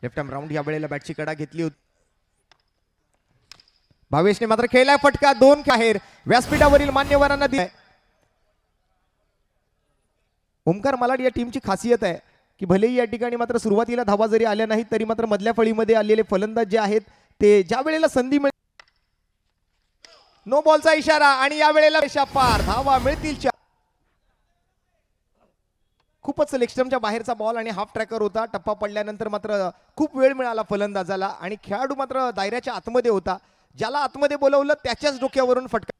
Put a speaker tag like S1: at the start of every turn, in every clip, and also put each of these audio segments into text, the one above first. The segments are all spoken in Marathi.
S1: लेफ्ट आर्म राऊंड या वेळेला बॅटची कडा घेतली होती. भावेशने मात्र खेळलाय फटका. 2 बाहेर. व्यासपीठावरील मान्यवरांना दिलाय. ओमकार मलाड या टीमची खासियत आहे की भलेही या ठिकाणी मात्र सुरुवातीला धावा जरी आल्या नाहीत तरी मात्र मधल्या फळीमध्ये आलेले फलंदाज जे आहेत ते ज्या वेळेला संधी मिळेल. नो बॉलचा इशारा आणि या वेळेला रेषा पार. धावा मिळतील. खूपच लेगस्टमच्या बाहेरचा बॉल आणि हाफ ट्रॅकर होता. टप्पा पडल्यानंतर मात्र खूप वेळ मिळाला फलंदाजाला आणि खेळाडू मात्र दायऱ्याच्या आतमध्ये होता. ज्याला आतमध्ये बोलवलं त्याच्याच डोक्यावरून फटका.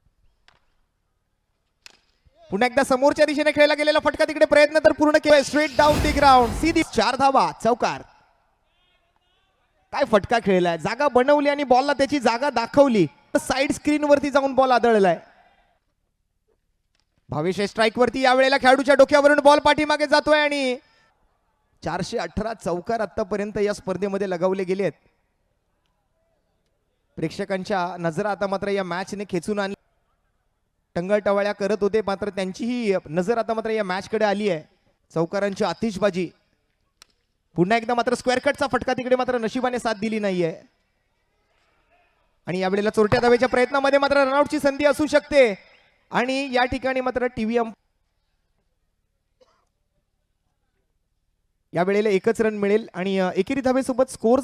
S1: पुन्हा एकदा समोरच्या दिशेने खेळला गेलेला फटका. तिकडे प्रयत्न तर पूर्ण केलाय. Straight down the ground. सीधी 4 धावा. चौकार. काय फटका खेळलाय. जागा बनवली आणि बॉलला त्याची जागा दाखवली. साइड स्क्रीन वरती जाऊन बॉल आदळलाय. भावेश स्ट्राइक वरती. या वेळेला खेळाडूच्या डोक्यावरून बॉल पाठीमागे जातोय आणि 418 चौकार आतापर्यंत या स्पर्धेमध्ये लगावले गेले आहेत. प्रेक्षकांच्या नजरा आता मात्र या मॅचने खेचून आणली. टंगळटवाळ्या करत होते मात्र त्यांचीही नजर आता मात्र या मॅच कडे आली आहे. चौकारांची आतिषबाजी. पुन्हा एकदा मात्र स्क्वेअर कटचा फटका. तिकडे मात्र नशिबाने साथ दिली नाहीये आणि यावेळेला चोरट्या धावेच्या प्रयत्नामध्ये मात्र रनआउटची संधी असू शकते आणि या ठिकाणी मात्र टीव्हीएम या वेळेला एकच रन मिळेल आणि एकेरी धावेसोबत स्कोर